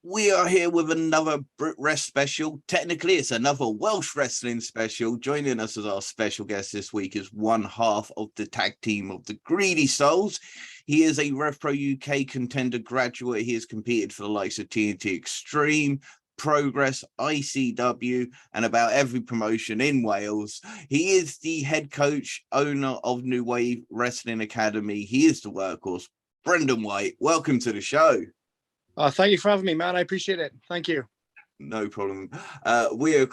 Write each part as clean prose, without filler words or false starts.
We are here with another Brit Wres special. Technically, it's another Welsh Wrestling special. Joining us as our special guest this week is one half of the tag team of the Greedy Souls. He is a RevPro UK Contender graduate. He has competed for the likes of TNT Extreme, Progress, ICW, and about every promotion in Wales. He is the head coach, owner of New Wave Wrestling Academy. He is the workhorse. Brendan White, welcome to the show. Thank you for having me, man. I appreciate it. Thank you. No problem. We are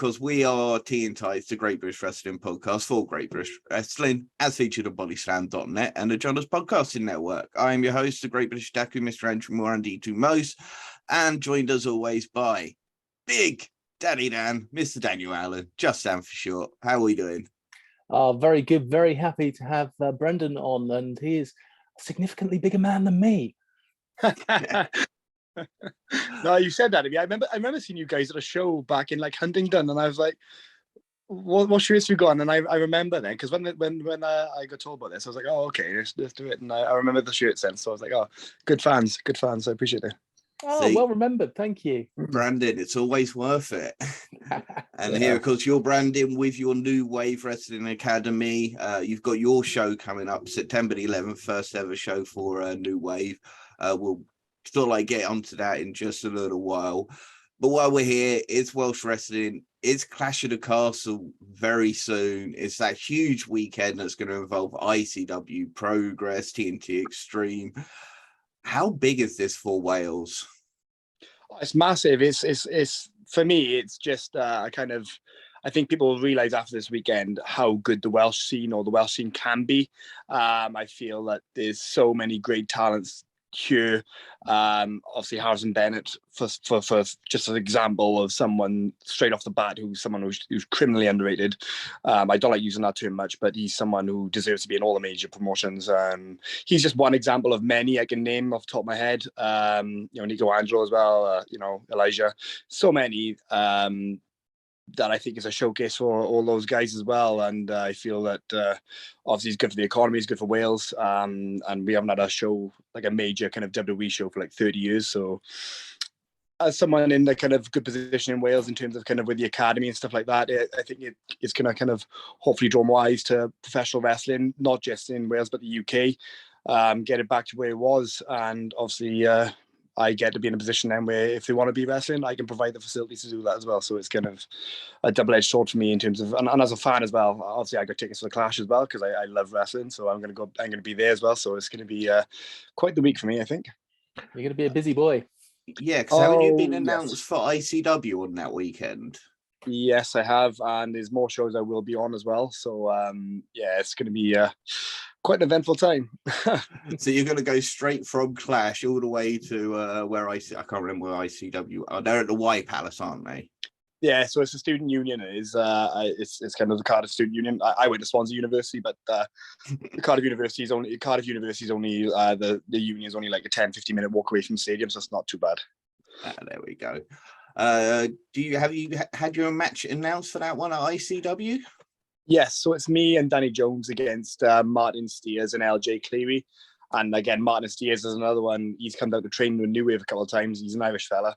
TNT, the Great British Wrestling podcast for Great British Wrestling, as featured on bodyslam.net and the Jonas Podcasting Network. I am your host, the Great British Daku, Mr. Andrew Moore and D2 Most, and joined as always by Big Daddy Dan, Mr. Daniel Allen, just Dan for short. How are we doing? Very good. Very happy to have Brendan on, and he is a significantly bigger man than me. No, you said that. I remember seeing you guys at a show back in like Huntingdon, and I was like, "What shirts you got?" And I remember then, because when I got told about this, I was like, "Oh, okay, let's do it." And I remember the shirts then, so I was like, "Oh, good fans. I appreciate it." Oh, well remembered. Thank you, Brandon. It's always worth it. And yeah. here, of course, you're Brandon with your New Wave Wrestling Academy. You've got your show coming up September the 11th, first ever show for New Wave. We'll sort of like get onto that in just a little while. But while we're here, it's Welsh Wrestling. It's Clash of the Castle very soon. It's that huge weekend that's going to involve ICW, Progress, TNT Extreme. How big is this for Wales? It's massive. It's for me. It's just I think people will realise after this weekend how good the Welsh scene can be. I feel that there's so many great talents here. Obviously Harrison Bennett for just an example of someone straight off the bat who's criminally underrated. I don't like using that term much, but he's someone who deserves to be in all the major promotions. He's just one example of many I can name off the top of my head. Nico Angelo as well, Elijah, so many that I think is a showcase for all those guys as well. And I feel that obviously it's good for the economy, it's good for Wales. And we haven't had a show, like a major kind of WWE show for like 30 years. So as someone in the kind of good position in Wales in terms of kind of with the academy and stuff like that, I think it's going to kind of hopefully draw more eyes to professional wrestling, not just in Wales, but the UK, get it back to where it was. And obviously, I get to be in a position then where if they want to be wrestling, I can provide the facilities to do that as well. So it's kind of a double-edged sword for me in terms of, and as a fan as well, obviously I got tickets for the Clash as well, because I love wrestling. So I'm going to be there as well. So it's going to be quite the week for me, I think. You're going to be a busy boy. Yeah, because haven't you been announced for ICW on that weekend? Yes, I have. And there's more shows I will be on as well. So it's going to be quite an eventful time. So you're going to go straight from Clash all the way to where I can't remember where ICW are. They're at the Y Palace, aren't they? Yeah, so it's a student union. It's kind of the Cardiff Student Union. I went to Swansea University, but the Cardiff University is only the union is only like a 10-15 minute walk away from the stadium, so it's not too bad. There we go. Have you had your match announced for that one at ICW? Yes, so it's me and Danny Jones against Martin Steers and LJ Cleary. And again, Martin Steers is another one. He's come down to train with New Wave a couple of times. He's an Irish fella,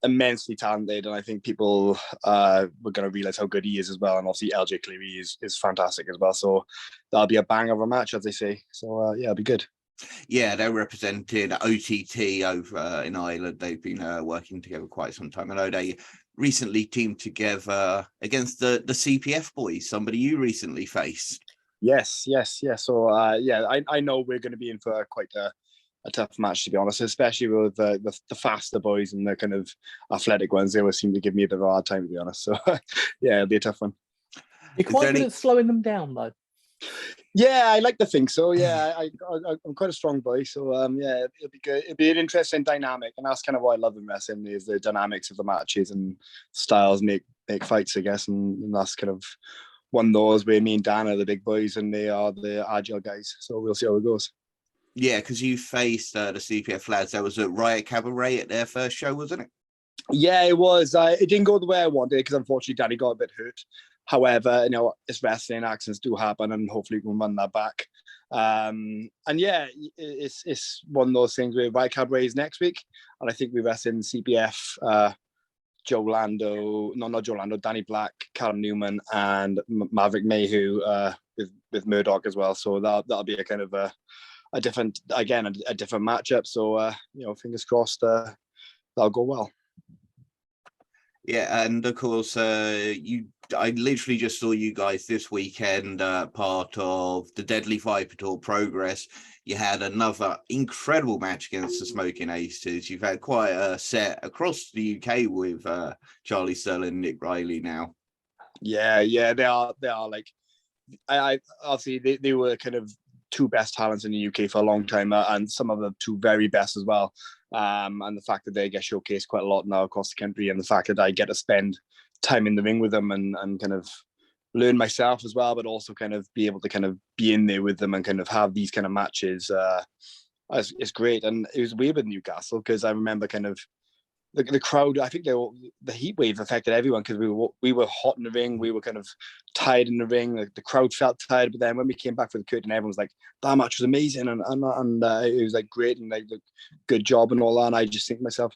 immensely talented, and I think people were going to realise how good he is as well. And obviously LJ Cleary is fantastic as well. So that'll be a bang of a match, as they say. So it'll be good. Yeah, they're represented OTT over in Ireland. They've been working together quite some time. I know they recently teamed together against the CPF boys, somebody you recently faced. Yes. So I know we're going to be in for quite a tough match, to be honest, especially with the faster boys and the kind of athletic ones. They always seem to give me a bit of a hard time, to be honest. So it'll be a tough one. You're quite good at slowing them down, though. Yeah, I like to think so. Yeah, I'm quite a strong boy, so it'll be good. It'll be an interesting dynamic, and that's kind of what I love in wrestling, is the dynamics of the matches and styles make fights, I guess, and that's kind of one of those where me and Dan are the big boys and they are the agile guys. So we'll see how it goes. Yeah, because you faced the CPF lads. That was at Riot Cabaret at their first show, wasn't it? Yeah, it was. It didn't go the way I wanted because unfortunately Danny got a bit hurt. However, it's wrestling, accidents do happen, and hopefully we can run that back. And yeah, it's one of those things where Wildcard Rays next week, and I think we rest in CPF, Joe Lando, not Joe Lando, Danny Black, Callum Newman, and Maverick Mayhew with Murdoch as well. So that'll be a kind of a different matchup. So fingers crossed that'll go well. Yeah, and of course, I literally just saw you guys this weekend, part of the Deadly Viper Tour Progress. You had another incredible match against the Smoking Aces. You've had quite a set across the UK with Charlie Sterling and Nick Riley now. Yeah, they are like, I obviously they were kind of two best talents in the UK for a long time, and some of the two very best as well. And the fact that they get showcased quite a lot now across the country, and the fact that I get to spend time in the ring with them and kind of learn myself as well, but also kind of be able to kind of be in there with them and kind of have these kind of matches. It's great. And it was weird with Newcastle because I remember kind of the crowd. I think the heat wave affected everyone because we were hot in the ring. We were kind of tired in the ring. The crowd felt tired, but then when we came back for the curtain, everyone was like, "That match was amazing," and it was like great and like good job and all that. And I just think to myself,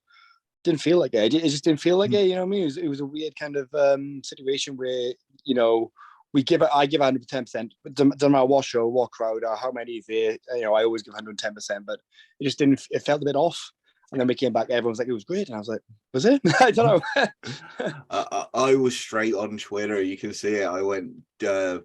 didn't feel like it. It just didn't feel like it. You know what I mean? It was a weird kind of situation where I give 110%. Doesn't matter what show, what crowd, or how many is there. I always give 110%, but it just didn't. It felt a bit off. And then we came back, everyone was like, it was great. And I was like, was it? I don't know. I was straight on Twitter. You can see it. I went,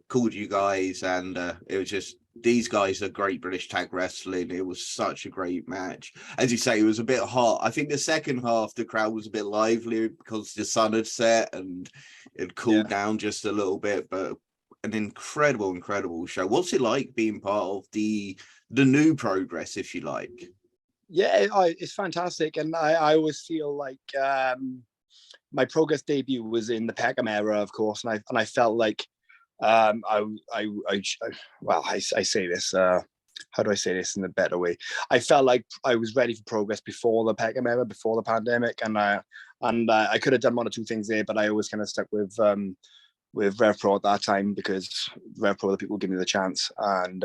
called you guys, and it was just, these guys are great British tag wrestling. It was such a great match. As you say, it was a bit hot. I think the second half, the crowd was a bit livelier because the sun had set and it cooled down just a little bit, but an incredible show. What's it like being part of the new Progress, if you like? Yeah, it's fantastic, and I always feel like my Progress debut was in the Peckham era, of course, and I felt like I say this. How do I say this in a better way? I felt like I was ready for Progress before the Peckham era, before the pandemic, and I could have done one or two things there, but I always kind of stuck with Rev Pro at that time because Rev Pro, the people give me the chance, and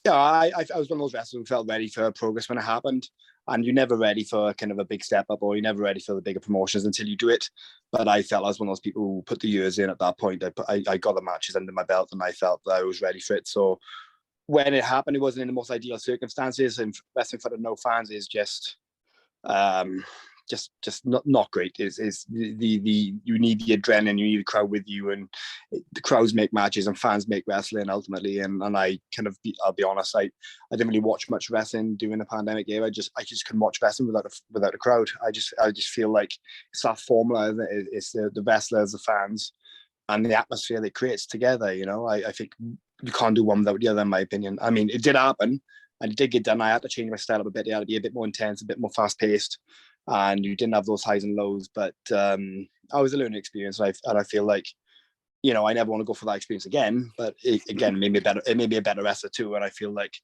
I was one of those wrestlers who felt ready for Progress when it happened, and you're never ready for kind of a big step up, or you're never ready for the bigger promotions until you do it. But I felt I was one of those people who put the years in at that point. I got the matches under my belt, and I felt that I was ready for it. So when it happened, it wasn't in the most ideal circumstances, and wrestling for the no fans is just not great. Is the you need the adrenaline, you need the crowd with you, and the crowds make matches and fans make wrestling ultimately. And I kind of I'll be honest, I didn't really watch much wrestling during the pandemic era. I just couldn't watch wrestling without a crowd. I just feel like it's that formula. It's the wrestlers, the fans, and the atmosphere that creates together. I think you can't do one without the other, in my opinion. I mean, it did happen and it did get done. I had to change my style up a bit. It had to be a bit more intense, a bit more fast paced. And you didn't have those highs and lows, but I was a learning experience, and I feel like, I never want to go for that experience again. But it made me better. It made me a better wrestler too, and I feel like,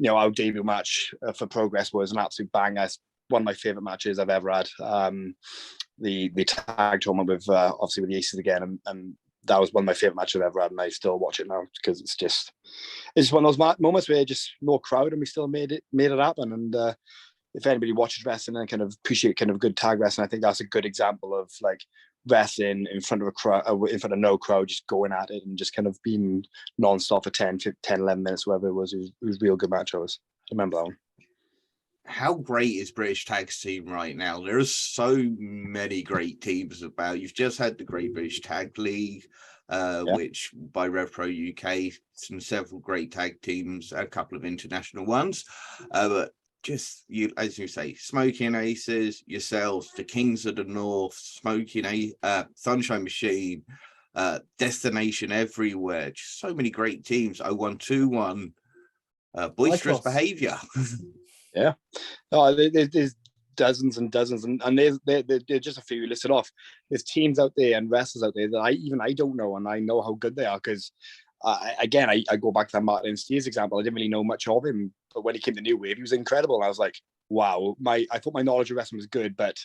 our debut match for Progress was an absolute banger. It's one of my favorite matches I've ever had. The tag tournament with obviously with the Aces again, and that was one of my favorite matches I've ever had, and I still watch it now because it's one of those moments where just no crowd, and we still made it happen. And if anybody watches wrestling and kind of appreciate kind of good tag wrestling, I think that's a good example of like wrestling in front of a crowd, in front of no crowd, just going at it and just kind of being non-stop for 10, 11 minutes, whatever it was. It was a real good match. I remember that one. How great is British tag team right now? There are so many great teams about. You've just had the Great British Tag League, which by Rev Pro UK, some several great tag teams, a couple of international ones, but just you, as you say, Smoking Aces, yourselves, the Kings of the North, Sunshine Machine, Destination Everywhere, just so many great teams. 0121, Boisterous Behavior. Yeah, there's dozens and dozens, and there's just a few listed off. There's teams out there and wrestlers out there that I don't know, and I know how good they are because. I go back to that Martin Steers example. I didn't really know much of him, but when he came to New Wave, he was incredible. And I was like, wow, I thought my knowledge of wrestling was good, but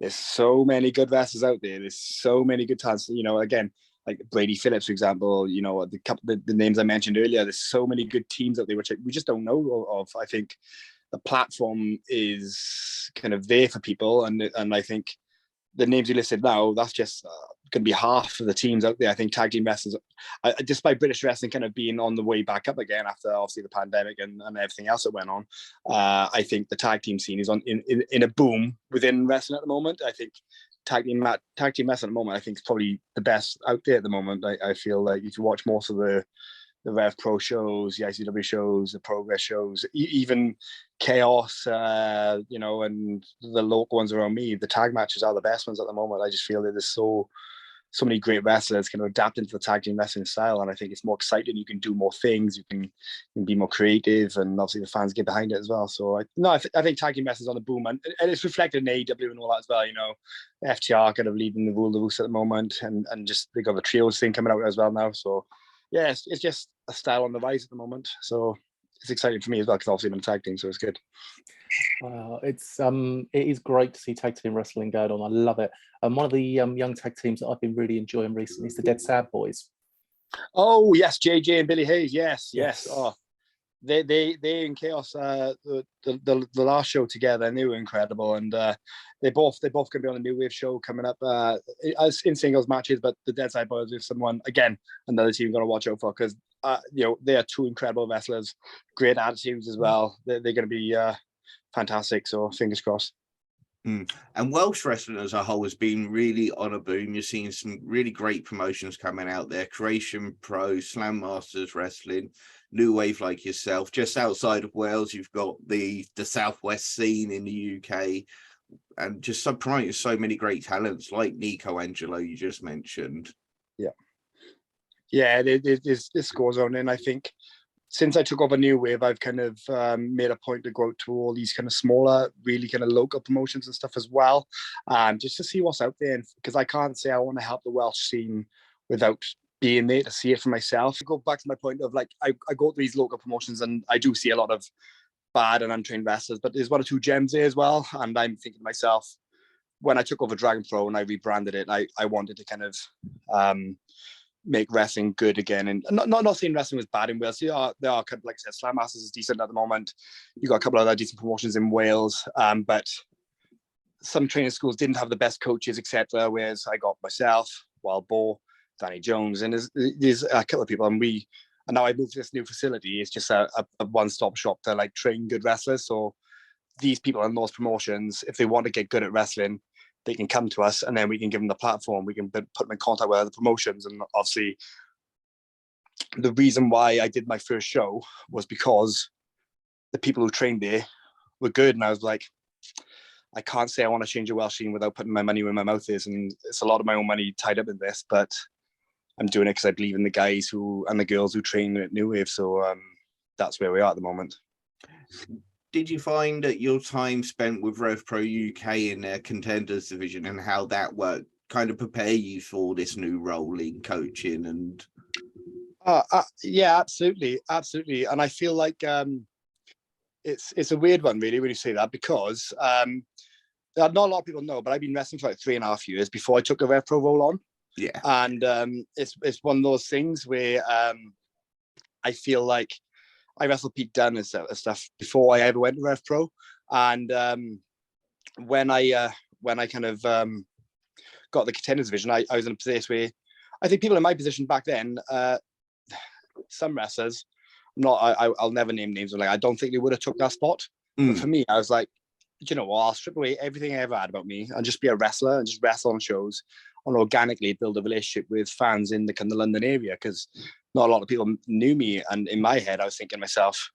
there's so many good wrestlers out there. There's so many good talents. Again, like Brady Phillips, for example, you know, the names I mentioned earlier. There's so many good teams out there which we just don't know of. I think the platform is kind of there for people, and I think the names you listed now, that's just going to be half of the teams out there. I think tag team wrestlers, despite British wrestling kind of being on the way back up again after obviously the pandemic and everything else that went on, I think the tag team scene is in a boom within wrestling at the moment. I think tag team wrestling at the moment, I think is probably the best out there at the moment. I feel like if you watch most of the Rev Pro shows, the ICW shows, the Progress shows, even Chaos, you know, and the local ones around me, the tag matches are the best ones at the moment. I just feel that there's so many great wrestlers kind of adapt into the tag team wrestling style, and I think it's more exciting. You can do more things, you can be more creative, and obviously the fans get behind it as well. So I think tag team wrestling's on the boom, and it's reflected in AEW and all that as well. You know, FTR kind of leading the rule of the roost at the moment, and just they got the trios thing coming out as well now. So yeah, it's just a style on the rise at the moment. So it's exciting for me as well, because obviously I'm in tag team, so it's good. It is great to see tag team wrestling going on. I love it. And one of the young tag teams that I've been really enjoying recently is the Dead Sad Boys. Oh yes, JJ and Billy Hayes. Yes. Oh, they in Chaos. The last show together, and they were incredible. And they both going to be on a New Wave show coming up as in singles matches. But the Dead Side Boys is someone, again, another team going to watch out for, because you know, they are two incredible wrestlers, great attitudes as well. They're going to be fantastic. So fingers crossed. And Welsh wrestling as a whole has been really on a boom. You're seeing some really great promotions coming out there. Creation Pro, Slam Masters Wrestling, New Wave like yourself. Just outside of Wales, you've got the Southwest scene in the UK, and just promoting so many great talents like Nico Angelo you just mentioned. Yeah, this goes on, and I think since I took over New Wave, I've kind of made a point to go out to all these kind of smaller, really kind of local promotions and stuff as well, just to see what's out there. Because I can't say I want to help the Welsh scene without being there to see it for myself. I go back to my point of, like, I go to these local promotions and I do see a lot of bad and untrained wrestlers, but there's one or two gems there as well. And I'm thinking to myself, when I took over Dragon Pro and I rebranded it, I wanted to kind of make wrestling good again, and not saying wrestling was bad in Wales. There are kind of, like I said, Slam Masters is decent at the moment. You got a couple of other decent promotions in Wales, but some training schools didn't have the best coaches, etc. Whereas I got myself, Wild Boar, Danny Jones, and there's a couple of people, and now I moved to this new facility. It's just a one-stop shop to like train good wrestlers. So these people in those promotions, if they want to get good at wrestling, they can come to us, and then we can give them the platform. We can put them in contact with other promotions. And obviously, the reason why I did my first show was because the people who trained there were good. And I was like, I can't say I want to change a Welsh scene without putting my money where my mouth is. And it's a lot of my own money tied up in this, but I'm doing it because I believe in the guys and the girls who train at New Wave. So that's where we are at the moment. Did you find that your time spent with Rev Pro UK in their Contenders division and how that worked kind of prepare you for this new role in coaching? And yeah, absolutely. And I feel like it's a weird one, really, when you say that, because not a lot of people know, but I've been wrestling for like 3.5 years before I took a Rev Pro role on. Yeah, and it's one of those things where I feel like I wrestled Pete Dunne and stuff before I ever went to Rev Pro, and when I kind of got the Contenders division, I was in a place where I think people in my position back then, some wrestlers, I'll never name names, but like, I don't think they would have took that spot. But for me, I was like, you know what, I'll strip away everything I ever had about me and just be a wrestler and just wrestle on shows and organically build a relationship with fans in the kind of London area, because not a lot of people knew me. And in my head, I was thinking to myself,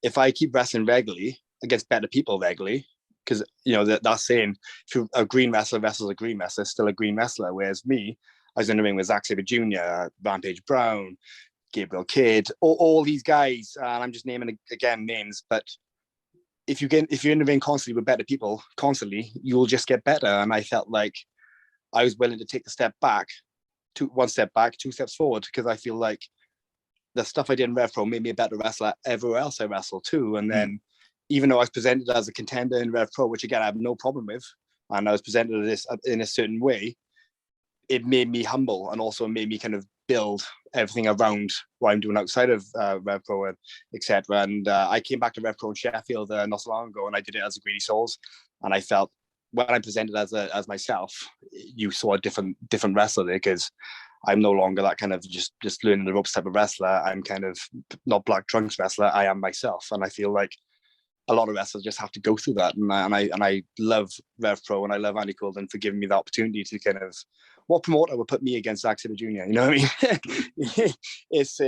if I keep wrestling regularly against better people regularly, because, you know, that's saying, if a green wrestler wrestles a green wrestler, still a green wrestler. Whereas me, I was in the ring with Zack Sabre Jr., Rampage Brown, Gabriel Kidd, all these guys, and I'm just naming again names. But if you're in the ring constantly with better people constantly, you'll just get better. And I felt like I was willing to take one step back, 2 steps forward, because I feel like the stuff I did in Rev Pro made me a better wrestler everywhere else I wrestled too. And then even though I was presented as a contender in Rev Pro, which again I have no problem with, and I was presented as this in a certain way, it made me humble, and also made me kind of build everything around what I'm doing outside of RevPro and etc. And I came back to RevPro in Sheffield not so long ago, and I did it as a Greedy Souls, and I felt when I presented as myself, you saw a different wrestler there, because I'm no longer that kind of just learning the ropes type of wrestler. I'm kind of not Black Trunks wrestler. I am myself, and I feel like a lot of wrestlers just have to go through that. And I love RevPro, and I love Andy Colden for giving me the opportunity to kind of, what promoter would put me against Zack Sabre Jr.? You know what I mean? It's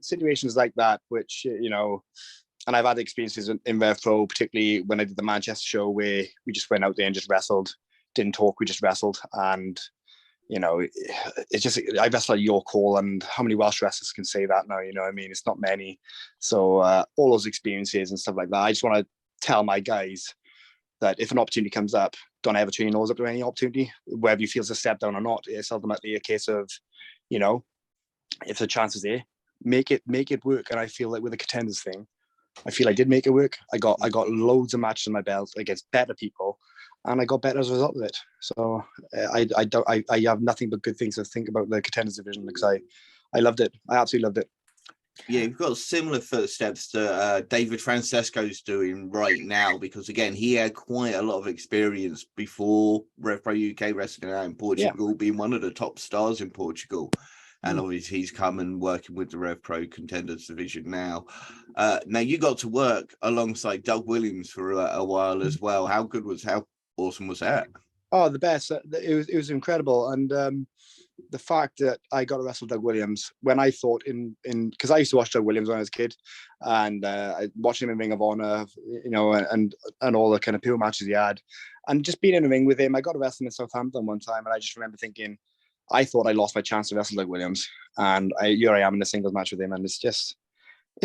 situations like that, which, and I've had experiences in RevPro, particularly when I did the Manchester show, where we just went out there and just wrestled, didn't talk, we just wrestled. And, it's just, I wrestle at York Hall, and how many Welsh wrestlers can say that now? You know what I mean? It's not many. So all those experiences and stuff like that, I just want to tell my guys that if an opportunity comes up, don't ever turn your nose up to any opportunity, whether you feel it's a step down or not. It's ultimately a case of, if the chance is there, make it work. And I feel like with the Contenders thing, I feel I did make it work. I got loads of matches in my belt against better people, and I got better as a result of it. So I have nothing but good things to think about the Contenders division, because I loved it. I absolutely loved it. Yeah, you've got similar footsteps to David Francesco's doing right now, because again, he had quite a lot of experience before RevPro UK wrestling out in Portugal, being one of the top stars in Portugal. And obviously he's come and working with the RevPro Contenders division now. Now you got to work alongside Doug Williams for a while as well. How awesome was that? Oh, the best. It was incredible. And the fact that I got to wrestle Doug Williams, when I thought because I used to watch Doug Williams when I was a kid, and I watched him in Ring of Honor, and all the kind of pure matches he had, and just being in the ring with him. I got to wrestle him in Southampton one time, and I just remember thinking, I thought I lost my chance to wrestle Doug Williams, and here I am in a singles match with him, and it's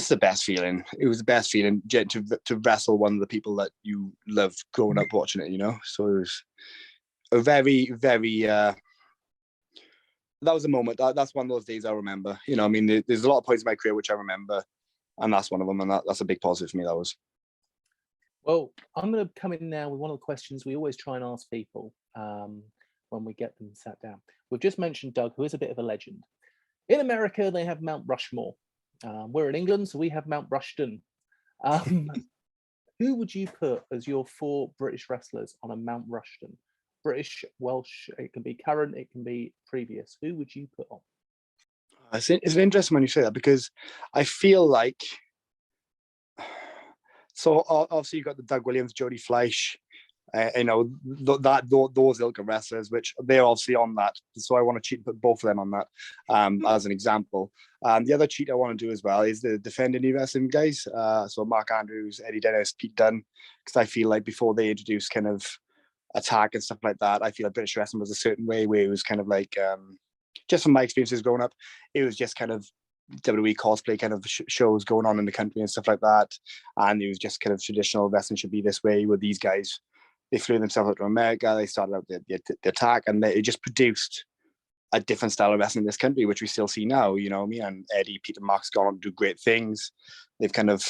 the best feeling. It was the best feeling to wrestle one of the people that you love growing up watching it, So it was a very, very, that was a moment. That's one of those days I remember. There's a lot of points in my career which I remember, and that's one of them, and that's a big positive for me, that was. Well, I'm going to come in now with one of the questions we always try and ask people when we get them sat down. We've just mentioned Doug, who is a bit of a legend. In America, they have Mount Rushmore. We're in England, so we have Mount Rushton. Who would you put as your 4 British wrestlers on a Mount Rushton? British, Welsh, it can be current, it can be previous. Who would you put on? It's interesting when you say that, because I feel like, so obviously you've got the Doug Williams, Jody Fleisch, those ilk of wrestlers, which they're obviously on that. So I want to put both of them on that as an example. The other cheat I want to do as well is the defending new wrestling guys. So Mark Andrews, Eddie Dennis, Pete Dunne, because I feel like before they introduced kind of attack and stuff like that, I feel like British wrestling was a certain way where it was kind of like, just from my experiences growing up, it was just kind of WWE cosplay kind of shows going on in the country and stuff like that. And it was just kind of traditional wrestling should be this way, with these guys. They flew themselves out to America. They started out the attack, and it just produced a different style of wrestling in this country, which we still see now. You know what I mean? And Eddie, Peter, Mark's gone on to do great things. They've kind of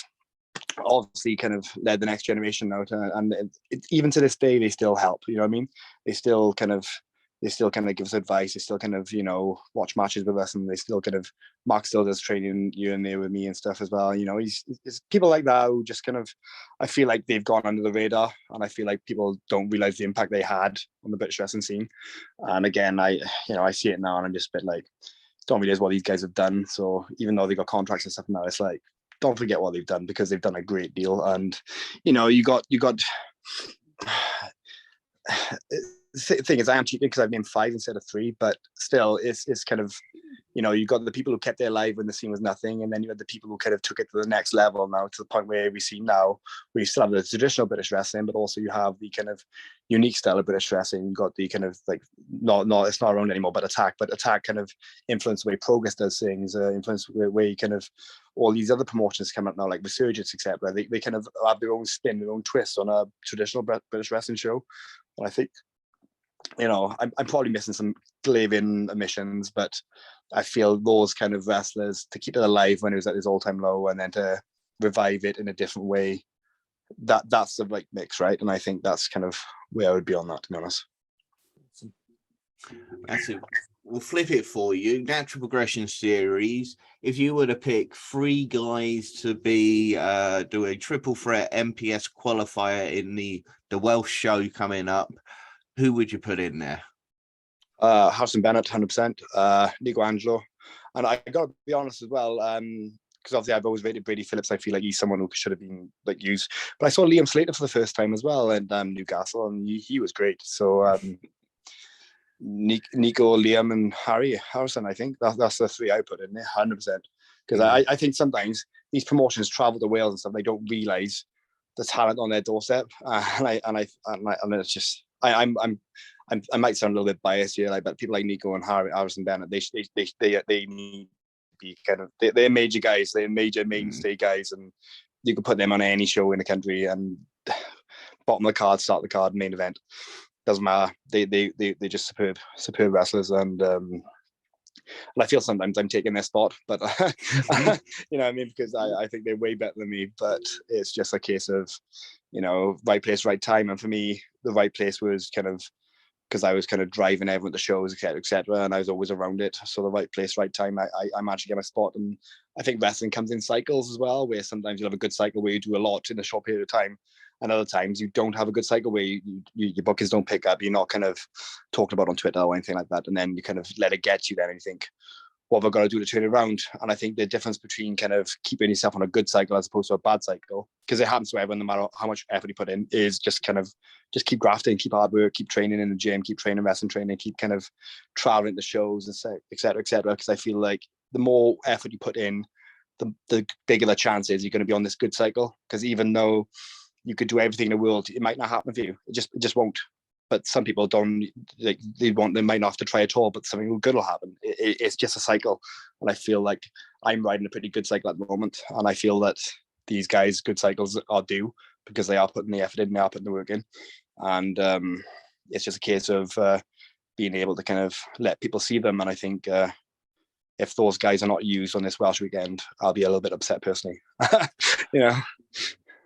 obviously kind of led the next generation out, and even to this day, they still help. You know what I mean? They still kind of give us advice. They still kind of watch matches with us, and they still kind of, Mark still does training here and there with me and stuff as well. He's people like that who just kind of, I feel like they've gone under the radar, and I feel like people don't realize the impact they had on the British wrestling scene. And again, I see it now, and I'm just a bit like, don't realize what these guys have done. So even though they got contracts and stuff now, it's like, don't forget what they've done, because they've done a great deal. And you got the thing is, I am cheating because I've named 5 instead of 3, but still, it's kind of, you got the people who kept it alive when the scene was nothing, and then you had the people who kind of took it to the next level now, to the point where we see now, we still have the traditional British wrestling, but also you have the kind of unique style of British wrestling. You got the kind of like, not it's not around anymore, but attack kind of influence the way Progress does things, influence the way kind of all these other promotions come up now, like Resurgence, etc. They kind of have their own spin, their own twist on a traditional British wrestling show. And I think, I'm probably missing some glaring omissions, but I feel those kind of wrestlers, to keep it alive when it was at his all-time low, and then to revive it in a different way, that's the right mix, right? And I think that's kind of where I would be on that, to be honest. That's it. We'll flip it for you. Natural progression series. If you were to pick 3 guys to be do a triple threat MPS qualifier in the Welsh show coming up, who would you put in there? Harrison Bennett, 100%. Nico Angelo, and I got to be honest as well. Because obviously I've always rated Brady Phillips. I feel like he's someone who should have been like used. But I saw Liam Slater for the first time as well in Newcastle, and he was great. So Nico, Liam, and Harrison. I think that's the 3 I put in there, 100%. Because I think sometimes these promotions travel to Wales and stuff. They don't realise the talent on their doorstep, and it's just I might sound a little bit biased here, but people like Nico and Harrison Bennett, they need to be kind of they're major guys, they're major mainstay guys, and you can put them on any show in the country and bottom of the card, start the card, main event, doesn't matter. They're just superb wrestlers, and I feel sometimes I'm taking their spot, but you know what I mean, because I think they're way better than me. But it's just a case of, you know, right place, right time, and for me, the right place was kind of because I was kind of driving everyone to shows, etc., and I was always around it. So the right place, right time, I managed to get my spot. And I think wrestling comes in cycles as well, where sometimes you'll have a good cycle where you do a lot in a short period of time, and other times you don't have a good cycle where your bookings don't pick up. You're not kind of talked about on Twitter or anything like that, and then you kind of let it get you there, and you think, what have I got to do to turn it around? And I think the difference between kind of keeping yourself on a good cycle as opposed to a bad cycle, because it happens to everyone no matter how much effort you put in, is just keep grafting, keep hard work, keep training in the gym, keep training, wrestling training, keep kind of traveling to shows, and et cetera, because I feel like the more effort you put in, the bigger the chance is you're going to be on this good cycle. Because even though you could do everything in the world, it might not happen for you. It just won't. But some people don't, like, they might not have to try at all, but something good will happen. It's just a cycle. And I feel like I'm riding a pretty good cycle at the moment. And I feel that these guys' good cycles are due because they are putting the effort in, they are putting the work in. And it's just a case of being able to kind of let people see them. And I think if those guys are not used on this Welsh weekend, I'll be a little bit upset personally. You know?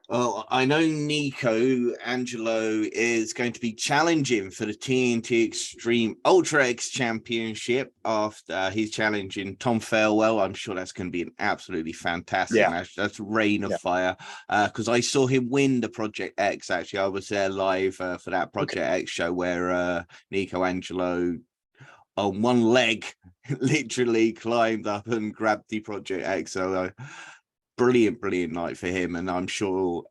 Well, I know Nico Angelo is going to be challenging for the TNT Extreme Ultra X Championship after he's challenging Tom Farewell. I'm sure that's going to be an absolutely fantastic match. That's Reign of Fire. Because I saw him win the Project X. Actually, I was there live for that Project X show where Nico Angelo on one leg literally climbed up and grabbed the Project X. So brilliant night for him. And I'm sure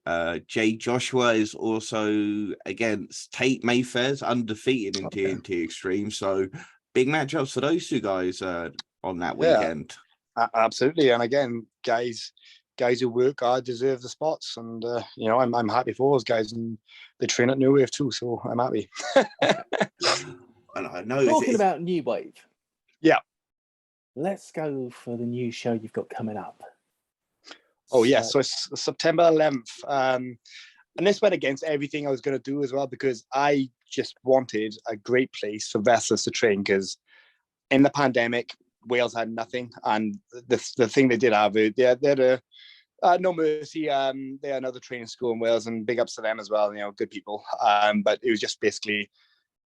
Jay Joshua is also against Tate Mayfair's undefeated in TNT Extreme. So big matchups for those 2 guys on that weekend. Absolutely. And again, guys who work hard deserve the spots. And you know, I'm happy for those guys, and they train at New Wave too, so I'm happy. And I know talking about New Wave. Yeah. Let's go for the new show you've got coming up. Oh, yeah. So it's September 11th. And this went against everything I was going to do as well, because I just wanted a great place for wrestlers to train, because in the pandemic, Wales had nothing. And the thing they did have, they had No Mercy. They're another training school in Wales, and big ups to them as well. You know, good people. But it was just basically,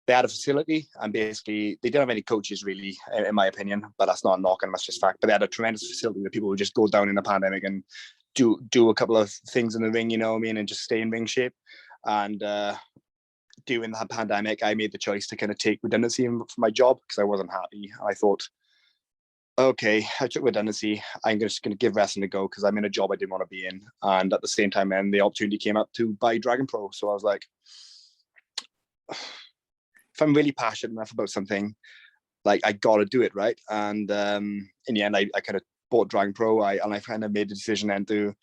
they had a facility, and basically they didn't have any coaches really, in my opinion, but that's not a knock, and that's just fact. But they had a tremendous facility where people would just go down in the pandemic and do a couple of things in the ring, you know what I mean, and just stay in ring shape. And during that pandemic, I made the choice to kind of take redundancy for my job because I wasn't happy. And I thought, okay, I took redundancy. I'm just going to give wrestling a go because I'm in a job I didn't want to be in. And at the same time, then the opportunity came up to buy Dragon Pro. So I was like, if I'm really passionate enough about something, like, I got to do it, right? And in the end, I kind of bought Dragon Pro. I kind of made the decision then to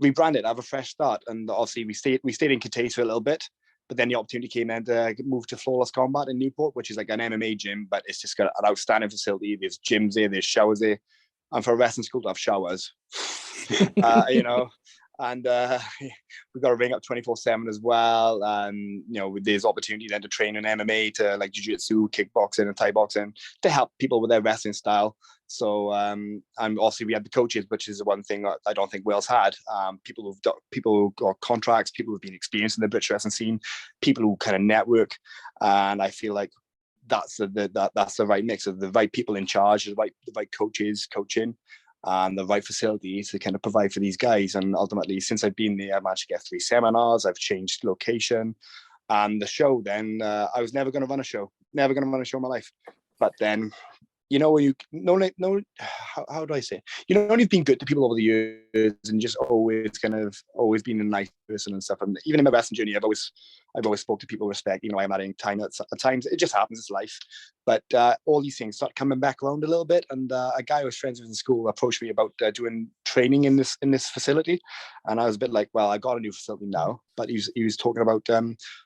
rebrand it, have a fresh start. And obviously we stayed in Catays for a little bit, but then the opportunity came in to move to Flawless Combat in Newport, which is like an MMA gym, but it's just got an outstanding facility. There's gyms there, there's showers there. And for a wrestling school to have showers, you know, and we've got to ring up 24/7 as well. And, you know, there's opportunity then to train in MMA, to like jiu-jitsu, kickboxing and Thai boxing, to help people with their wrestling style. So, and also we had the coaches, which is the one thing that I don't think Wales had. People who got contracts, people who've been experienced in the British wrestling scene, people who kind of network. And I feel like that's the right mix of the right people in charge, the right coaches coaching, and the right facility to kind of provide for these guys. And ultimately, since I've been there, I managed to get 3 seminars. I've changed location, and the show. Then I was never going to run a show, never going to run a show in my life. But then, you know, when you no, how do I say? You know, you've been good to people over the years, and just always been a nice person and stuff. And even in my wrestling journey, I've always spoke to people with respect. You know, I'm adding time at times. It just happens. It's life. But all these things start coming back around a little bit. And a guy I was friends with in school approached me about doing training in this facility, and I was a bit like, well, I got a new facility now. But he was talking about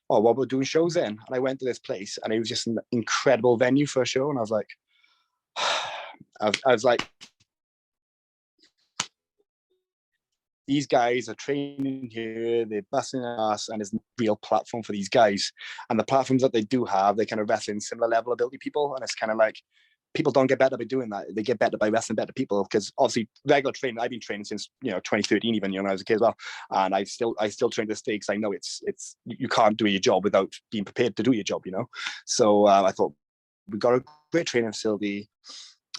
what we're doing shows in. And I went to this place, and it was just an incredible venue for a show. And I was like, I was like, these guys are training here, they're busting us, and there's a real platform for these guys. And the platforms that they do have, they kind of wrestle in similar level ability people. And it's kind of like, people don't get better by doing that. They get better by wrestling better people. Because obviously, regular training, I've been training since 2013, even when I was a kid as well. And I still train to this day because I know it's you can't do your job without being prepared to do your job. So I thought, we got a great training facility.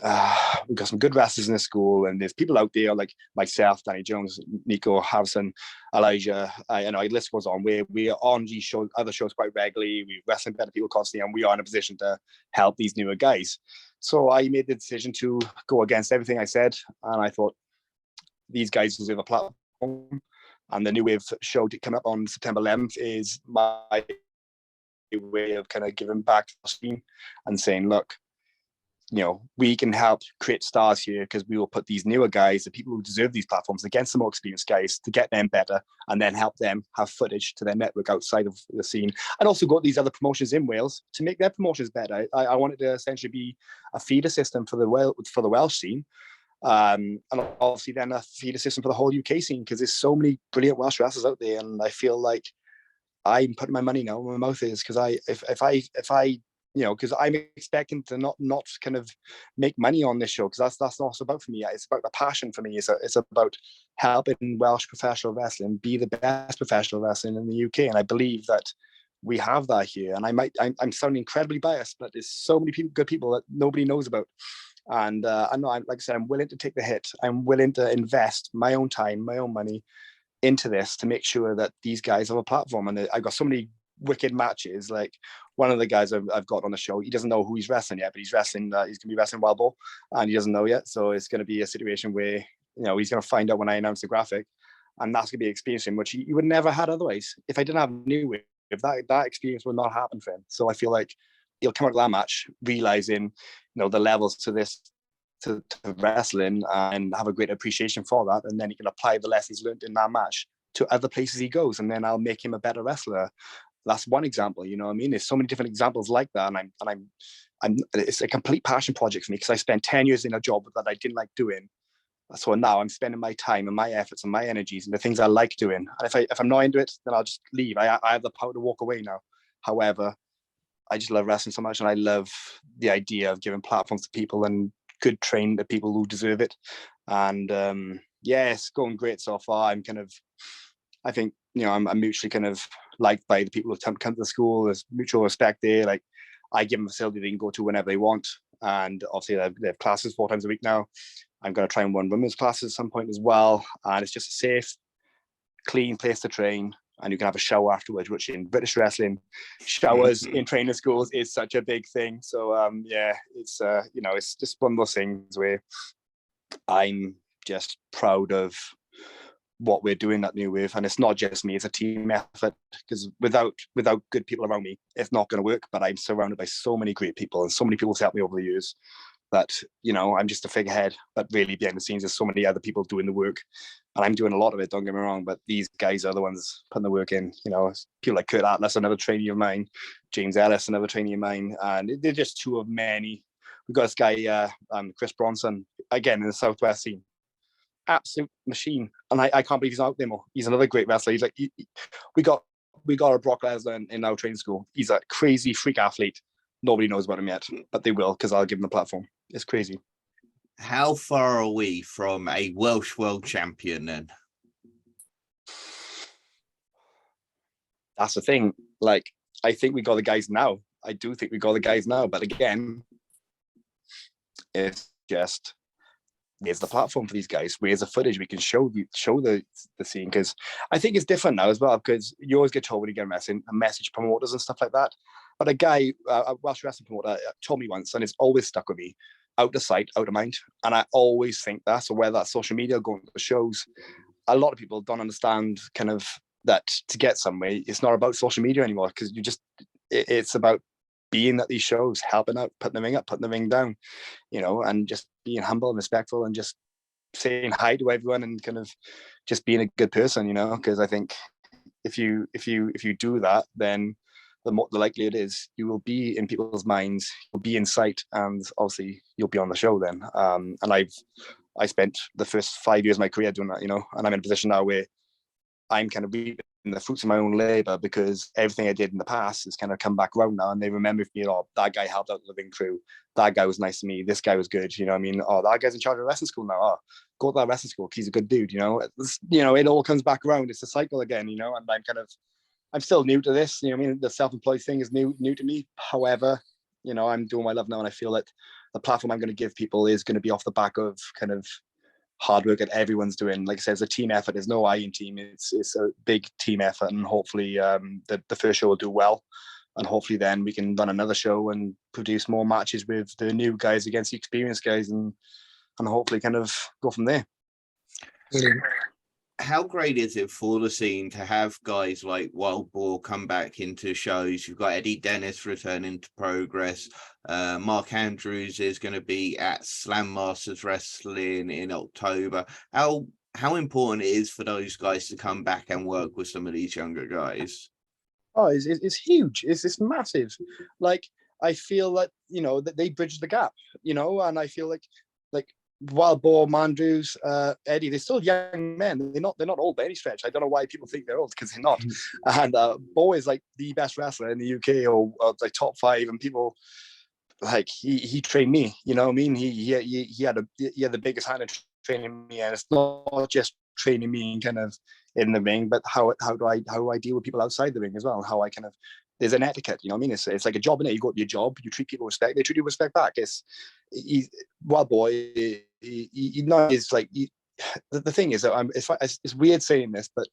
We've got some good wrestlers in the school, and there's people out there like myself, Danny Jones, Nico, Harrison, Elijah. The list goes on. We are on these shows, other shows quite regularly. We wrestling better people constantly, and we are in a position to help these newer guys. So I made the decision to go against everything I said, and I thought these guys deserve a platform. And the New Wave show to come up on September 11th is my way of kind of giving back to the scene and saying, look, we can help create stars here, because we will put these newer guys, the people who deserve these platforms, against the more experienced guys to get them better, and then help them have footage to their network outside of the scene, and also got these other promotions in Wales to make their promotions better. I wanted to essentially be a feeder system for the Welsh scene, and obviously then a feeder system for the whole UK scene, because there's so many brilliant Welsh wrestlers out there, and I feel like I'm putting my money now where my mouth is, because if I because I'm expecting to not kind of make money on this show, because that's not about for me. It's about the passion for me. It's about helping Welsh professional wrestling be the best professional wrestling in the UK, and I believe that we have that here. And I'm sounding incredibly biased, but there's so many good people that nobody knows about. And I know, like I said, I'm willing to take the hit. I'm willing to invest my own time, my own money into this to make sure that these guys have a platform. And I got so many wicked matches. Like one of the guys I've got on the show, he doesn't know who he's wrestling yet, but he's wrestling. He's gonna be wrestling Wild Bull, and he doesn't know yet. So it's gonna be a situation where he's gonna find out when I announce the graphic, and that's gonna be an experience which he would never had otherwise. If I didn't have New Wave, if that experience would not happen for him. So I feel like he'll come out of that match realizing the levels to wrestling, and have a great appreciation for that, and then he can apply the lessons learned in that match to other places he goes, and then I'll make him a better wrestler. That's one example. There's so many different examples like that, and I'm it's a complete passion project for me, because I spent 10 years in a job that I didn't like doing. So now I'm spending my time and my efforts and my energies and the things I like doing. And if I'm not into it, then I'll just leave. I have the power to walk away now. However, I just love wrestling so much, and I love the idea of giving platforms to people and good train the people who deserve it. And it's going great so far. I think I'm mutually kind of liked by the people who come to the school. There's mutual respect there. Like, I give them a facility they can go to whenever they want, and obviously they have classes 4 times a week now. I'm going to try and run women's classes at some point as well, and it's just a safe, clean place to train, and you can have a shower afterwards, which in British wrestling, showers in training schools is such a big thing. So it's it's just one of those things where I'm just proud of what we're doing at New Wave, and it's not just me, it's a team effort, because without good people around me, it's not going to work. But I'm surrounded by so many great people, and so many people have helped me over the years, that I'm just a figurehead, but really behind the scenes there's so many other people doing the work, and I'm doing a lot of it, don't get me wrong, but these guys are the ones putting the work in. People like Kurt Atlas, another trainee of mine, James Ellis, another trainee of mine, and they're just two of many. We've got this guy Chris Bronson, again in the Southwest scene, absolute machine, and I can't believe he's out there more. He's another great wrestler. He's like, we got a Brock Lesnar in our training school. He's a crazy freak athlete. Nobody knows about him yet, but they will, because I'll give him the platform. It's crazy. How far are we from a Welsh world champion then? That's the thing. Like, I think we got the guys now. I do think we got the guys now, but again, it's just, where's the platform for these guys? Where's the footage we can show the scene? Because I think it's different now as well, because you always get told when you get a message promoters and stuff like that. But a guy, a Welsh wrestling promoter, told me once, and it's always stuck with me: out of sight, out of mind. And I always think that. So whether that's social media, going to shows, a lot of people don't understand kind of that to get somewhere, it's not about social media anymore, because it's about being at these shows, helping out, putting the ring up, putting the ring down, and just being humble and respectful and just saying hi to everyone and kind of just being a good person, because I think if you do that, then the likelihood is you will be in people's minds, you'll be in sight, and obviously you'll be on the show then. And I spent the first 5 years of my career doing that, and I'm in a position now where I'm kind of reaping the fruits of my own labor, because everything I did in the past has kind of come back around now, and they remember me, that guy helped out the ring crew, that guy was nice to me, this guy was good, that guy's in charge of wrestling school now, go to that wrestling school, he's a good dude, it all comes back around, it's a cycle again, and I'm still new to this, the self-employed thing is new to me. However, I'm doing my love now, and I feel that the platform I'm going to give people is going to be off the back of kind of hard work that everyone's doing. Like I said, it's a team effort. There's no I in team. It's a big team effort, and hopefully the first show will do well, and hopefully then we can run another show and produce more matches with the new guys against the experienced guys, and hopefully kind of go from there. How great is it for the scene to have guys like Wild Boar come back into shows? You've got Eddie Dennis returning to Progress. Mark Andrews is going to be at Slam Masters Wrestling in October. How important it is for those guys to come back and work with some of these younger guys? Oh, it's huge. It's massive. Like, I feel that, that they bridge the gap, and I feel like Wild Boar, Mandrews, Eddie, they're still young men. They're not old by any stretch. I don't know why people think they're old, because they're not. And Bo is like the best wrestler in the UK, or like top 5, and people like he trained me. You know what I mean? He had the biggest hand in training me, and it's not just training me kind of in the ring, but how do I deal with people outside the ring as well? How I kind of, there's an etiquette, you know what I mean? It's like a job, innit? You go to your job, you treat people with respect, they treat you with respect back. Wild Boy, the thing is that it's weird saying this, but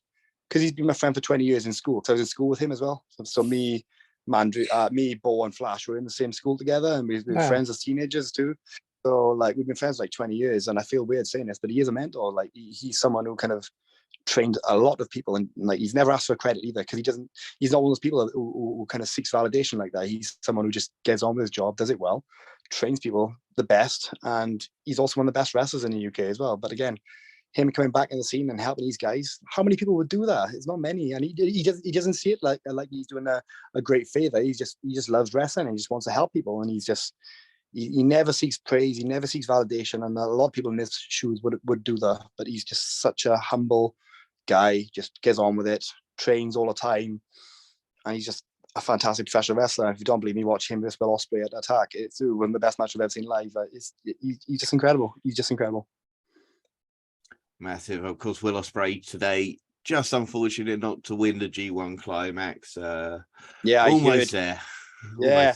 because he's been my friend for 20 years in school, so I was in school with him as well. So me, Bo, and Flash were in the same school together, and we've been friends as teenagers too. So like we've been friends for like 20 years, and I feel weird saying this, but he is a mentor. Like he's someone who kind of trained a lot of people, and like he's never asked for credit either, because he's not one of those people who kind of seeks validation like that. He's someone who just gets on with his job, does it well, trains people the best, and he's also one of the best wrestlers in the UK as well. But again, him coming back in the scene and helping these guys, how many people would do that? It's not many, and he doesn't see it like he's doing a great favor. He just loves wrestling, and he just wants to help people, and he never seeks praise, he never seeks validation, and a lot of people in his shoes would do that. But he's just such a humble guy, just gets on with it, trains all the time, and he's just a fantastic professional wrestler. If you don't believe me, watch him versus Will Ospreay at Attack. It's one of the best matches I've ever seen live. He's just incredible. He's just incredible. Massive. Of course, Will Ospreay today, just unfortunate not to win the G1 climax. Almost there. Yeah,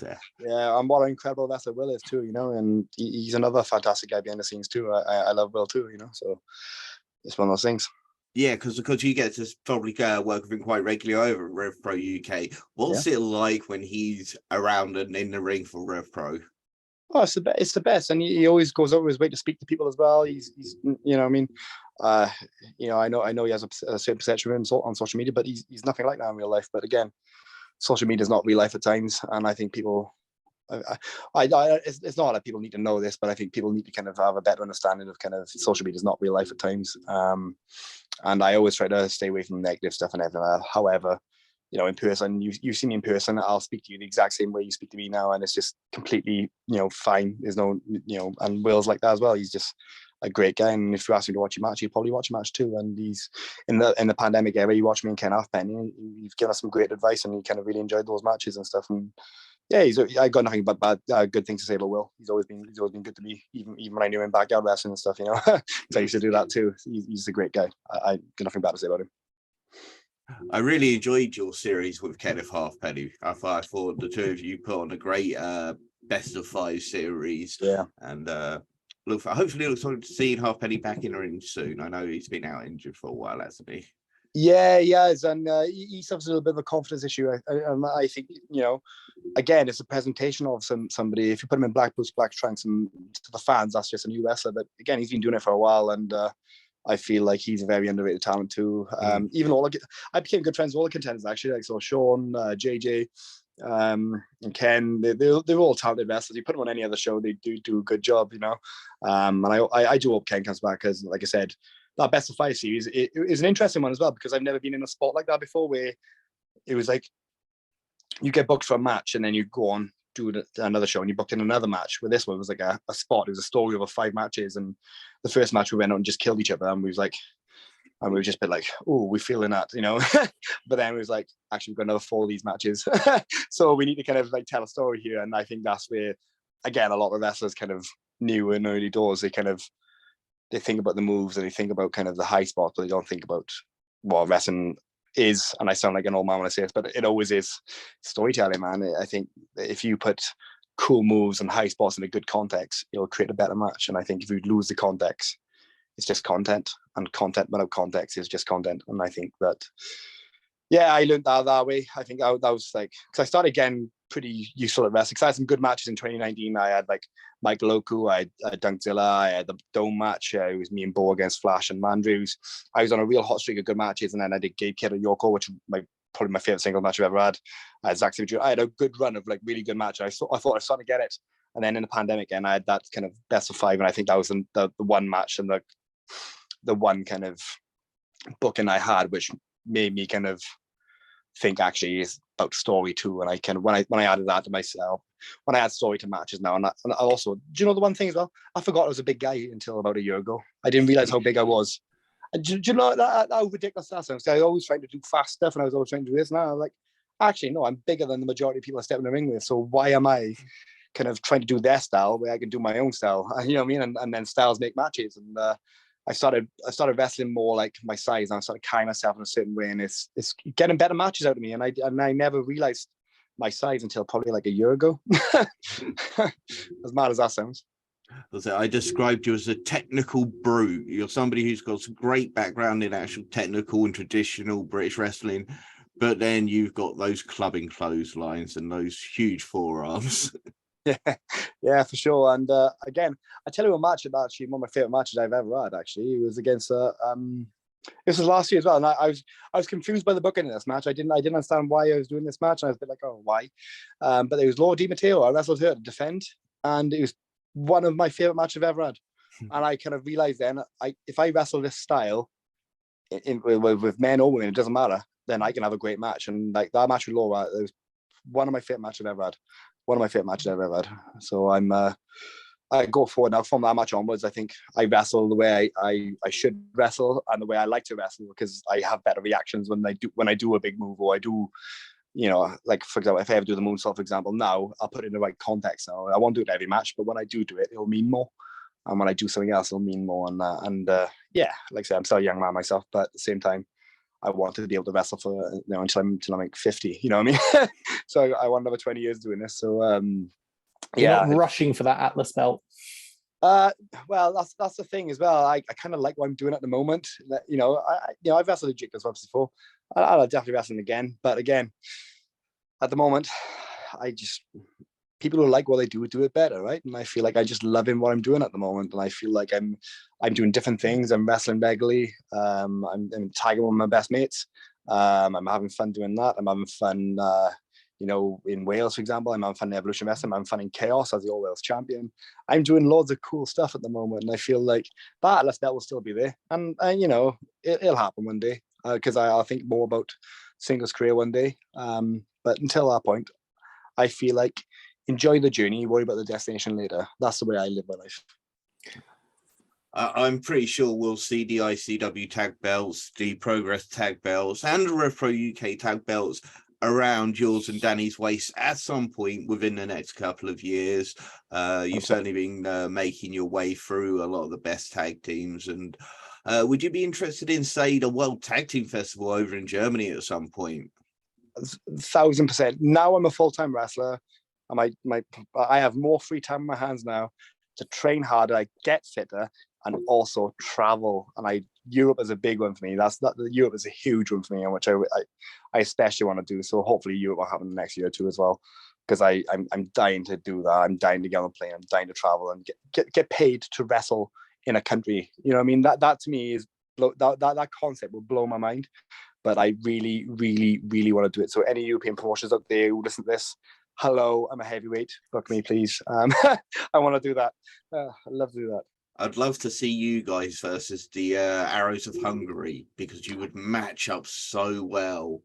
and what an incredible wrestler Will is too, and he's another fantastic guy behind the scenes too. I love Will too, so it's one of those things. Yeah, because you get to probably work with him quite regularly over at Rev Pro UK. What's it like when he's around and in the ring for Rev Pro? Oh, it's the best, and he always goes over his way to speak to people as well. He's I mean, I know he has a certain perception of him on social media, but he's nothing like that in real life. But again, social media is not real life at times, and I think people, it's not that people need to know this, but I think people need to kind of have a better understanding of kind of social media is not real life at times. And I always try to stay away from negative stuff and everything. However, in person, you see me in person, I'll speak to you the exact same way you speak to me now, and it's just completely, fine. There's no, and Will's like that as well. He's just a great guy, and if you ask him to watch a match, he'll probably watch a match too. And he's in the pandemic era, he watched me and Ken Halfpenny. You've given us some great advice, and he kind of really enjoyed those matches and stuff. And yeah, I got nothing but good things to say about Will. He's always been good to me, even when I knew him backyard wrestling and stuff. So I used to do that too. He's a great guy. I got nothing bad to say about him. I really enjoyed your series with Kenneth Halfpenny. I thought the two of you put on a great best of 5 series. Yeah. And hopefully look forward to seeing Halfpenny back in the ring soon. I know he's been out injured for a while, hasn't he? Yeah, he has, and he suffers a little bit of a confidence issue. I think, you know, again, it's a presentation of somebody. If you put him in black boots, black trunks, and to the fans, that's just a new wrestler. But again, he's been doing it for a while, and I feel like he's a very underrated talent too. Even I became good friends with all the contenders actually. Like so, Sean, JJ, and Ken. They're all talented wrestlers. You put them on any other show, they do a good job, you know. And I do hope Ken comes back because, like I said, that best of 5 series it is an interesting one as well because I've never been in a spot like that before where it was like you get booked for a match and then you go on do another show and you booked in another match. Where this one was like a spot. It was a story over 5 matches, and the first match we went on and just killed each other, and we were just a bit like, oh, we're feeling that, you know. But then it was like, actually, we've got another 4 of these matches, so we need to kind of like tell a story here. And I think that's where, again, a lot of wrestlers kind of knew in early doors. They think about the moves and they think about kind of the high spots, but they don't think about what wrestling is. And I sound like an old man when I say this, but it always is storytelling, man. I think if you put cool moves and high spots in a good context, you'll create a better match. And I think if you lose the context, it's just content, and content without context is just content. And I think that, yeah, I learned that way. I think that was like, because I started getting pretty useful at wrestling. Because I had some good matches in 2019. I had like Mike Loku, I had Dunkzilla, I had the Dome match. It was me and Bo against Flash and Mandrews. I was on a real hot streak of good matches, and then I did Gabe Kidd at Yoko, which was probably my favorite single match I've ever had. I had Zack Sabre Jr. I had a good run of like really good matches. I thought I was starting to get it, and then in the pandemic, and I had that kind of best of 5, and I think that was the one match and the one kind of booking I had, which made me kind of think actually is about story too. And I kind of when I added that to myself, when I add story to matches now, and I also, do you know the one thing as well? I forgot I was a big guy until about a year ago. I didn't realize how big I was. And do you know how ridiculous that sounds? I was always trying to do fast stuff, and I was always trying to do this. And I was like, actually, no, I'm bigger than the majority of people I step in the ring with. So why am I kind of trying to do their style where I can do my own style? You know what I mean? And then styles make matches. And I started wrestling more like my size, and I started carrying myself in a certain way, and it's getting better matches out of me. And I never realized my size until probably like a year ago. As mad as that sounds. I described you as a technical brute. You're somebody who's got some great background in actual technical and traditional British wrestling, but then you've got those clubbing clotheslines and those huge forearms. Yeah, for sure. And again, I tell you a match that actually one of my favorite matches I've ever had. Actually, it was against this was last year as well, and I was confused by the booking in this match. I didn't understand why I was doing this match. And I was a bit like, oh, why? But it was Laura Di Matteo. I wrestled her to defend, and it was one of my favorite matches I've ever had. And I kind of realized then, if I wrestle this style with men or women, it doesn't matter. Then I can have a great match. And like that match with Laura, it was one of my favorite matches I've ever had. One of my favorite matches I've ever had. So I go forward now. From that match onwards, I think I wrestle the way I should wrestle and the way I like to wrestle, because I have better reactions when I do a big move, or I do, you know, like for example, if I ever do the moonsault, for example, now I'll put it in the right context. Now I won't do it every match, but when I do it, it'll mean more. And when I do something else, it'll mean more. And yeah, like I said, I'm still a young man myself, but at the same time, I wanted to be able to wrestle for, you know, until I'm like 50. You know what I mean? So I want another 20 years doing this. So You're not rushing for that Atlas belt. Well, that's the thing as well. I kind of like what I'm doing at the moment. You know, I've wrestled the Jiggers once before. I'll definitely wrestle them again. But again, at the moment, people who like what they do it better, right? And I feel like I just loving what I'm doing at the moment, and I feel like I'm doing different things. I'm wrestling regularly. I'm tagging with my best mates. I'm having fun doing that. I'm having fun, you know, in Wales, for example. I'm having fun in Evolution Wrestling. I'm having fun in Chaos as the All Wales champion. I'm doing loads of cool stuff at the moment, and I feel like that Atlas belt will still be there. And you know, it'll happen one day, because I'll think more about singles career one day. But until that point, I feel like enjoy the journey, worry about the destination later. That's the way I live my life. I'm pretty sure we'll see the ICW tag belts, the Progress tag belts, and the RevPro UK tag belts around yours and Danny's waist at some point within the next couple of years. You've certainly been making your way through a lot of the best tag teams, and Would you be interested in, say, the World Tag Team Festival over in Germany at some point? 1000%. Now I'm a full-time wrestler. And I have more free time in my hands now to train harder, I get fitter, and also travel. And Europe is a big one for me. Europe is a huge one for me, and which I especially want to do. So hopefully Europe will happen the next year or two as well, because I'm dying to do that. I'm dying to get on a plane. I'm dying to travel and get paid to wrestle in a country. You know what I mean? That to me is that concept will blow my mind. But I really, really, really want to do it. So any European promotions out there who listen to this, hello, I'm a heavyweight. Book me, please. I want to do that. I'd love to do that. I'd love to see you guys versus the Arrows of Hungary, because you would match up so well.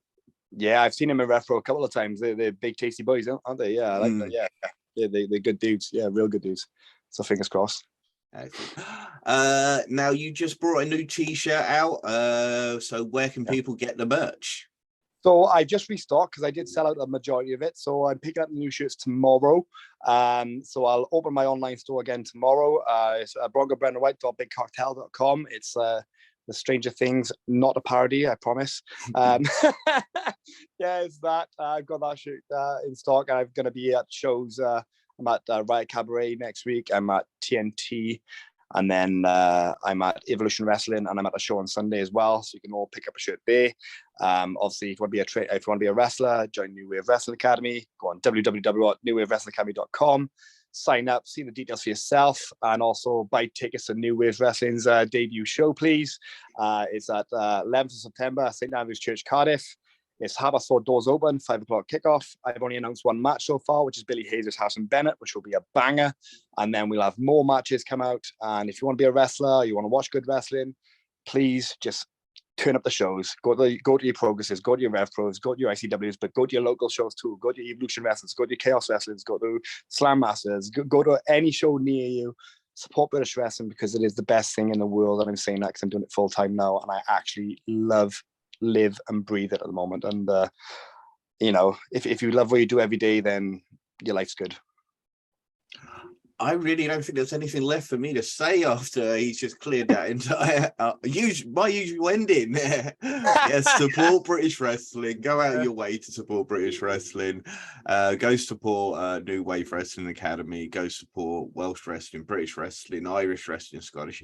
Yeah, I've seen them in Ref Pro a couple of times. They're big, tasty boys, aren't they? Yeah, I like that. Yeah, they're good dudes. Yeah, real good dudes. So fingers crossed. Now you just brought a new t-shirt out. So where can people get the merch? So I just restocked because I did sell out a majority of it. So I'm picking up the new shirts tomorrow. So I'll open my online store again tomorrow. It's broncobrandonwhite.bigcartel.com. It's the Stranger Things, not a parody, I promise. Yeah, it's that. I've got that shirt in stock. I'm going to be at shows. I'm at Riot Cabaret next week. I'm at TNT. And then I'm at Evolution Wrestling, and I'm at a show on Sunday as well. So you can all pick up a shirt there. Obviously, if you want to be a wrestler, join New Wave Wrestling Academy. Go on www.newwavewrestlingacademy.com. Sign up, see the details for yourself, and also buy tickets to New Wave Wrestling's debut show, please. It's at 11th of September, St. Andrew's Church, Cardiff. It's 4:30 doors open, 5 o'clock kickoff. I've only announced one match so far, which is Billy Hayes' House and Bennett, which will be a banger. And then we'll have more matches come out. And if you want to be a wrestler, you want to watch good wrestling, please just turn up the shows. Go to your progresses, go to your Rev Pros, go to your ICWs, but go to your local shows too. Go to your Evolution Wrestlers, go to your Chaos Wrestlers, go to Slam Masters, go to any show near you. Support British wrestling, because it is the best thing in the world. And I'm saying that because I'm doing it full time now, and I actually live and breathe it at the moment. And if you love what you do every day, then your life's good. I really don't think there's anything left for me to say after he's just cleared that entire my usual ending. Yes, support British wrestling. Go out of your way to support British wrestling. Go support New Wave Wrestling Academy. Go support Welsh Wrestling, British Wrestling, Irish Wrestling, Scottish,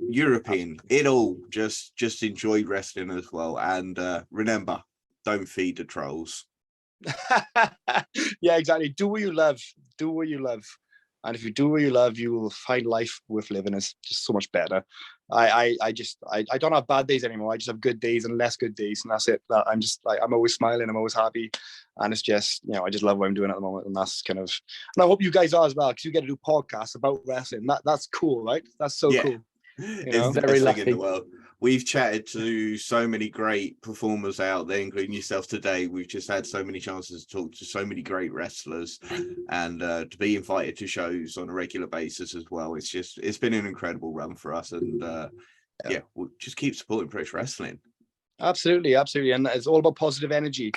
European. It all. Just enjoy wrestling as well. And remember, don't feed the trolls. Yeah, exactly. Do what you love. Do what you love. And if you do what you love, you will find life worth living. It's just so much better. I don't have bad days anymore. I just have good days and less good days, and that's it. I'm always smiling. I'm always happy, and it's just, I just love what I'm doing at the moment, and that's kind of. And I hope you guys are as well, because you get to do podcasts about wrestling. That's cool, right? That's so cool. It's the best thing in the world. We've chatted to so many great performers out there, including yourself today. We've just had so many chances to talk to so many great wrestlers, and to be invited to shows on a regular basis as well. It's been an incredible run for us, and we'll just keep supporting British wrestling. Absolutely. And it's all about positive energy.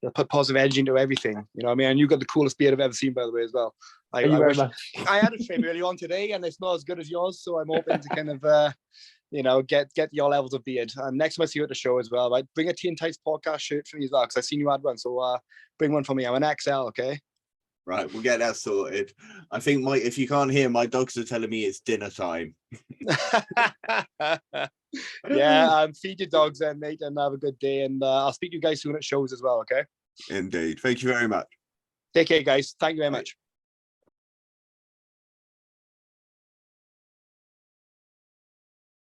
You put positive energy into everything. You know what I mean? And you've got the coolest beard I've ever seen, by the way, as well. I had a trim early on today, and it's not as good as yours, so I'm hoping to kind of get your levels of beard. And next time I see you at the show as well, right? Bring a Teen Tights podcast shirt for me as well, because I've seen you had one. So bring one for me. I'm an XL, okay? Right, we'll get that sorted. I think if you can't hear, my dogs are telling me it's dinner time. Yeah, feed your dogs then, mate, and have a good day. And I'll speak to you guys soon at shows as well, okay? Indeed. Thank you very much. Take care, guys. Thank you very much.